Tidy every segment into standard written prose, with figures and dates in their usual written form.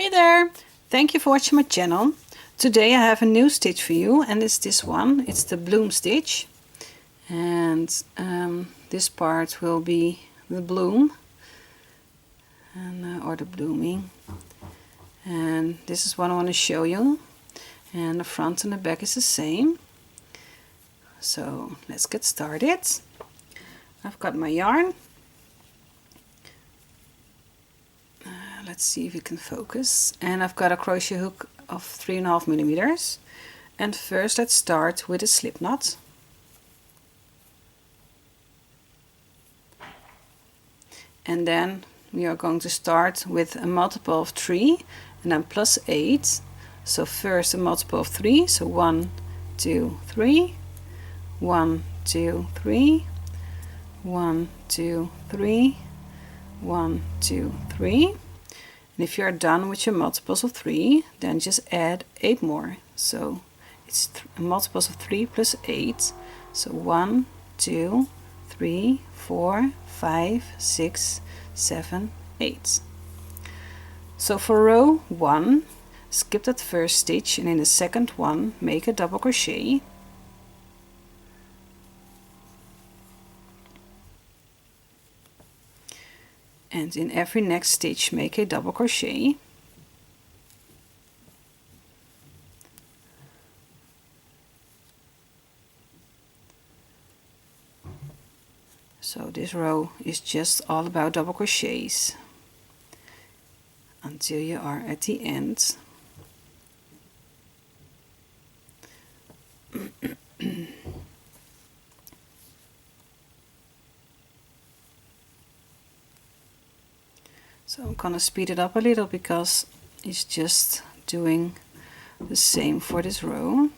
Hey there! Thank you for watching my channel. Today I have a new stitch for you, and it's this one. It's the bloom stitch, and this part will be the bloom and or the blooming, and this is what I want to show you, and the front and the back is the same. So let's get started. I've got my yarn. Let's see if we can focus, and I've got a crochet hook of 3.5 millimeters. And first let's start with a slip knot, and then we are going to start with a multiple of 3 and then plus 8. So first a multiple of 3, so 1 2 3, 1 2 3, 1 2 3, 1 2 3. And if you are done with your multiples of 3, then just add 8 more. So it's multiples of 3 plus 8. So 1, 2, 3, 4, 5, 6, 7, 8. So for row 1, skip that first stitch, and in the second one make a double crochet. And in every next stitch make a double crochet. So this row is just all about double crochets until you are at the end. So I'm gonna speed it up a little because it's just doing the same for this row.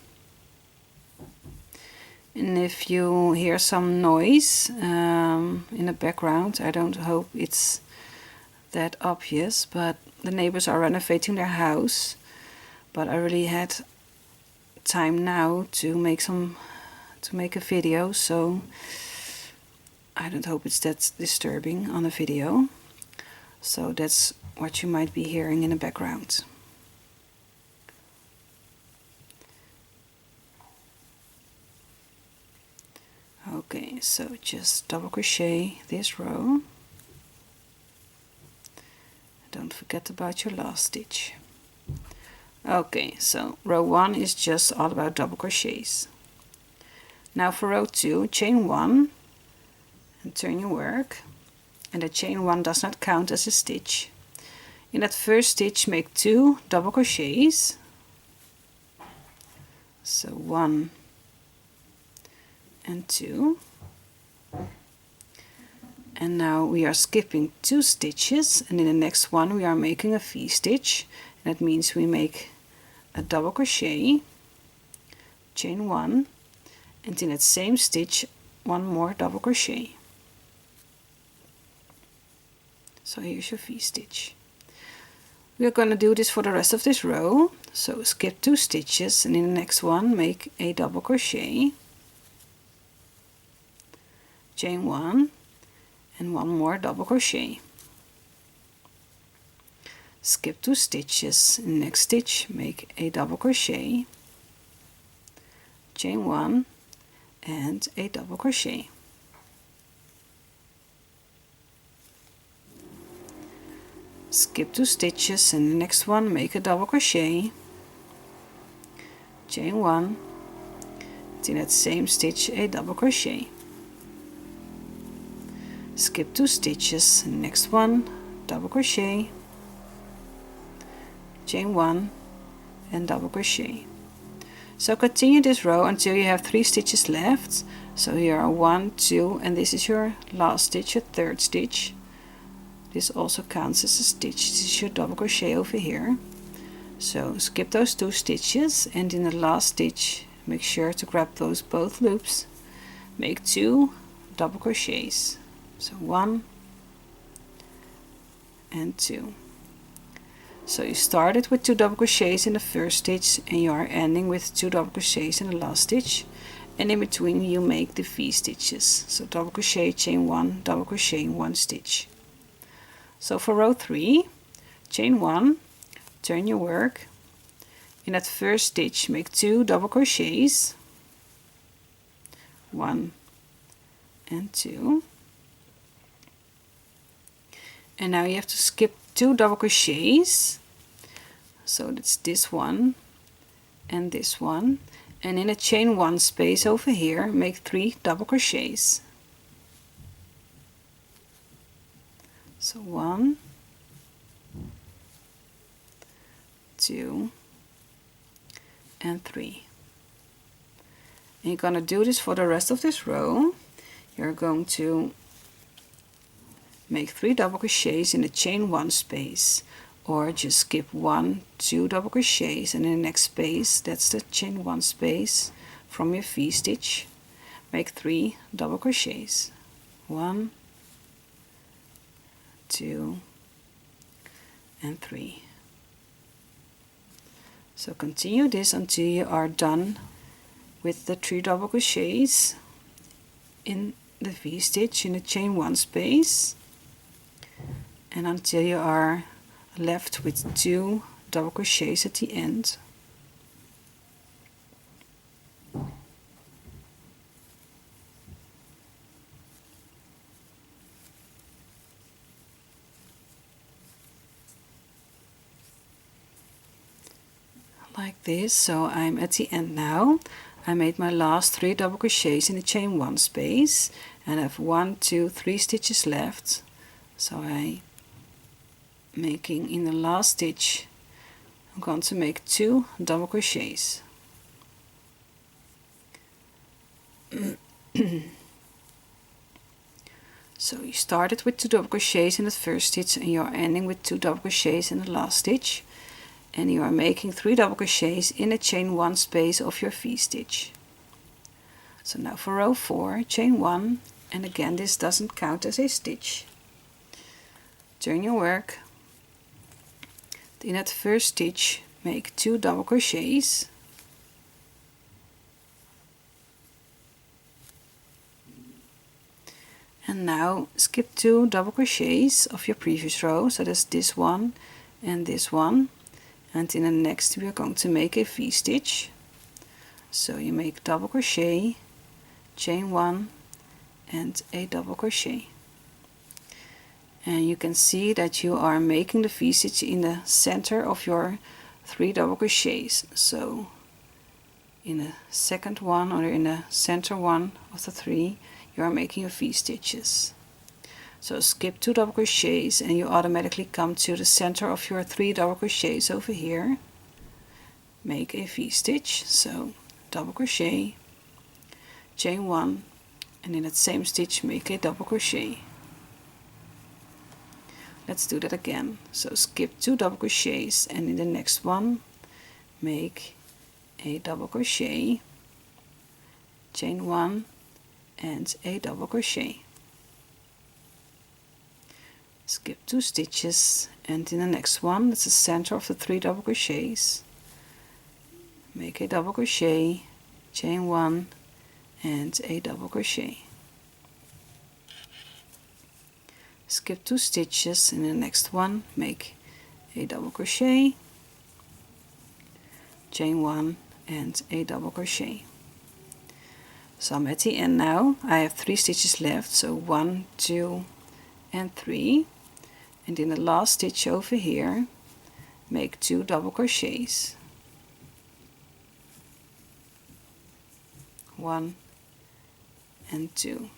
And if you hear some noise in the background, I don't hope it's that obvious, but the neighbors are renovating their house. But I really had time now to make a video, so I don't hope it's that disturbing on the video. So that's what you might be hearing in the background. Okay, so just double crochet this row. Don't forget about your last stitch. Okay, so row 1 is just all about double crochets. Now for row 2, chain 1 and turn your work. And the chain 1 does not count as a stitch. In that first stitch make 2 double crochets. So 1 and 2. And now we are skipping 2 stitches, and in the next one we are making a V-stitch. And that means we make a double crochet, chain 1, and in that same stitch 1 more double crochet. So here's your V-stitch. We are going to do this for the rest of this row. So skip 2 stitches, and in the next one make a double crochet, chain 1, and 1 more double crochet. Skip 2 stitches, in the next stitch make a double crochet, chain 1, and a double crochet. Skip 2 stitches, and the next one make a double crochet, chain 1, and in that same stitch a double crochet. Skip 2 stitches, and the next one double crochet, chain 1, and double crochet. So continue this row until you have 3 stitches left. So here are 1, 2, and this is your last stitch, your third stitch. This also counts as a stitch. This is your double crochet over here. So skip those 2 stitches, and in the last stitch make sure to grab those both loops. Make 2 double crochets. So 1 and 2. So you started with 2 double crochets in the first stitch, and you are ending with 2 double crochets in the last stitch, and in between you make the V stitches. So double crochet, chain 1, double crochet, 1 stitch. So for row 3, chain 1, turn your work. In that first stitch make 2 double crochets, 1 and 2, and now you have to skip 2 double crochets, so that's this one and this one, and in a chain 1 space over here make 3 double crochets. So 1, 2 and 3. And you're going to do this for the rest of this row. You're going to make 3 double crochets in the chain 1 space, or just skip 1, 2 double crochets, and in the next space, that's the chain 1 space from your V-stitch, make 3 double crochets. 1, 2 and 3. So continue this until you are done with the 3 double crochets in the V-stitch in the chain 1 space, and until you are left with 2 double crochets at the end. Like this. So I'm at the end now. I made my last 3 double crochets in the chain 1 space, and I have 1, 2, 3 stitches left. So I'm making in the last stitch, I'm going to make 2 double crochets. So you started with 2 double crochets in the first stitch, and you're ending with 2 double crochets in the last stitch, and you are making 3 double crochets in the chain 1 space of your V-stitch. So now for row 4, chain 1, and again this doesn't count as a stitch. Turn your work. In that first stitch make 2 double crochets, and now skip 2 double crochets of your previous row, so that's this one and this one. And in the next we are going to make a V-stitch. So you make double crochet, chain 1 and a double crochet. And you can see that you are making the V-stitch in the center of your 3 double crochets. So in the second one, or in the center one of the 3, you are making your V-stitches. So skip 2 double crochets and you automatically come to the center of your 3 double crochets over here. Make a V-stitch, so double crochet, chain 1, and in that same stitch make a double crochet. Let's do that again. So skip 2 double crochets and in the next one make a double crochet, chain 1 and a double crochet. Skip 2 stitches, and in the next one, that's the center of the 3 double crochets, make a double crochet, chain 1 and a double crochet. Skip 2 stitches, and in the next one make a double crochet, chain 1 and a double crochet. So I'm at the end now. I have 3 stitches left, so 1, 2 and 3. And in the last stitch over here make 2 double crochets, 1 and 2.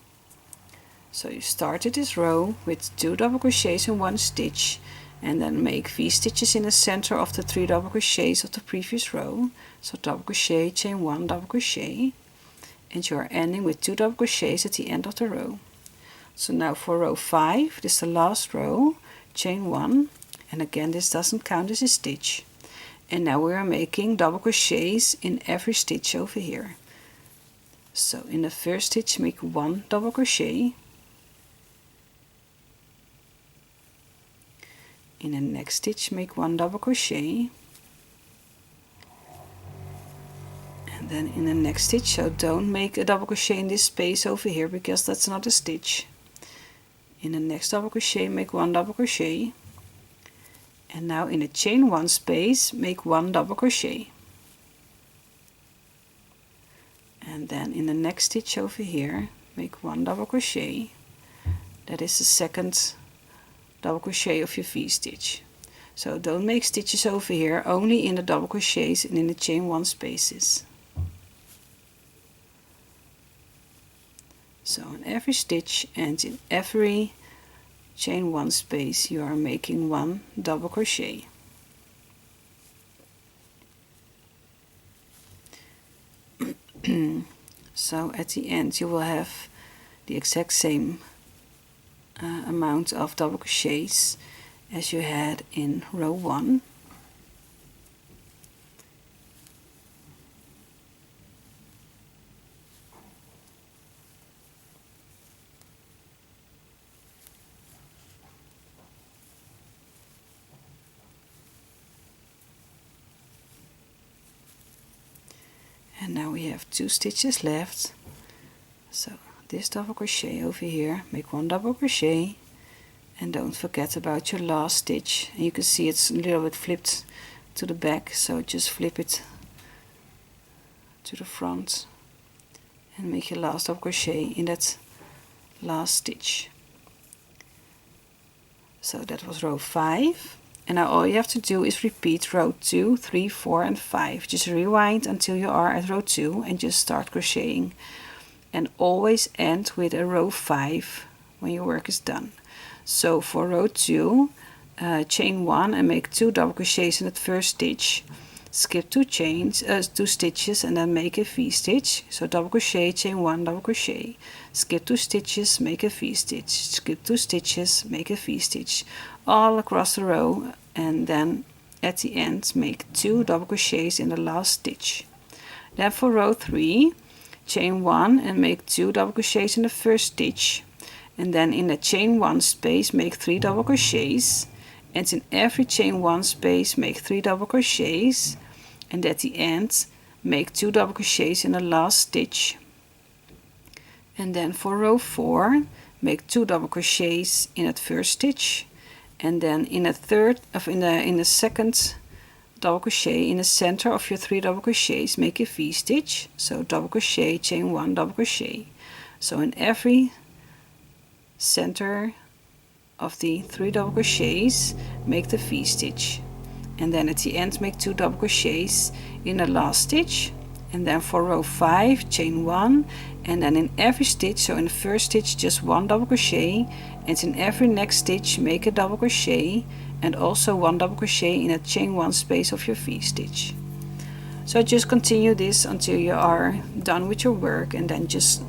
So you started this row with 2 double crochets in 1 stitch, and then make V-stitches in the center of the 3 double crochets of the previous row. So double crochet, chain 1, double crochet, and you are ending with 2 double crochets at the end of the row. So now for row 5, this is the last row, chain 1, and again this doesn't count as a stitch. And now we are making double crochets in every stitch over here. So in the first stitch make 1 double crochet, in the next stitch make 1 double crochet, and then in the next stitch, so don't make a double crochet in this space over here because that's not a stitch. In the next double crochet make 1 double crochet, And now in the chain 1 space make 1 double crochet, and then in the next stitch over here make 1 double crochet. That is the second double crochet of your V-stitch. So don't make stitches over here, only in the double crochets and in the chain 1 spaces. So in every stitch and in every chain 1 space you are making 1 double crochet. So at the end you will have the exact same amount of double crochets as you had in row 1. And now we have 2 stitches left. So this double crochet over here, make 1 double crochet, and don't forget about your last stitch. And you can see it's a little bit flipped to the back, so just flip it to the front and make your last double crochet in that last stitch. So that was row 5. And now all you have to do is repeat row 2, 3, 4 and 5. Just rewind until you are at row 2 and just start crocheting. And always end with a row 5 when your work is done. So for row 2, chain 1 and make 2 double crochets in that first stitch. Skip 2 stitches and then make a V-stitch. So double crochet, chain 1, double crochet. Skip 2 stitches, make a V-stitch. Skip 2 stitches, make a V-stitch. All across the row, and then at the end make 2 double crochets in the last stitch. Then for row 3, chain 1 and make 2 double crochets in the first stitch. And then in the chain 1 space make 3 double crochets. And in every chain 1 space make 3 double crochets. And at the end make 2 double crochets in the last stitch. And then for row 4 make 2 double crochets in that first stitch, and then in the second double crochet in the center of your 3 double crochets make a V-stitch. So double crochet, chain 1, double crochet. So in every center of the 3 double crochets make the V-stitch, and then at the end make 2 double crochets in the last stitch. And then for row 5 chain 1, and then in every stitch, so in the first stitch just 1 double crochet, and in every next stitch make a double crochet and also 1 double crochet in a chain 1 space of your V-stitch. So just continue this until you are done with your work, and then just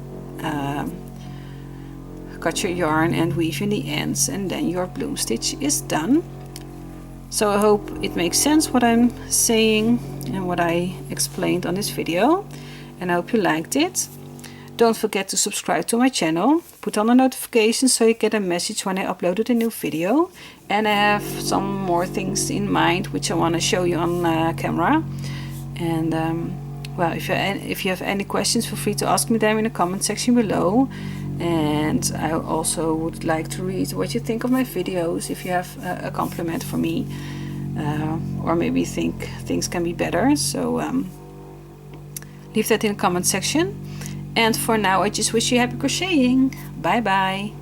cut your yarn and weave in the ends, and then your bloom stitch is done. So I hope it makes sense what I'm saying and what I explained on this video, and I hope you liked it. Don't forget to subscribe to my channel, put on the notifications so you get a message when I uploaded a new video. And I have some more things in mind which I want to show you on camera. And well, if you have any questions, feel free to ask me them in the comment section below. And I also would like to read what you think of my videos, if you have a compliment for me, or maybe think things can be better. So leave that in the comment section. And for now I just wish you happy crocheting. Bye bye.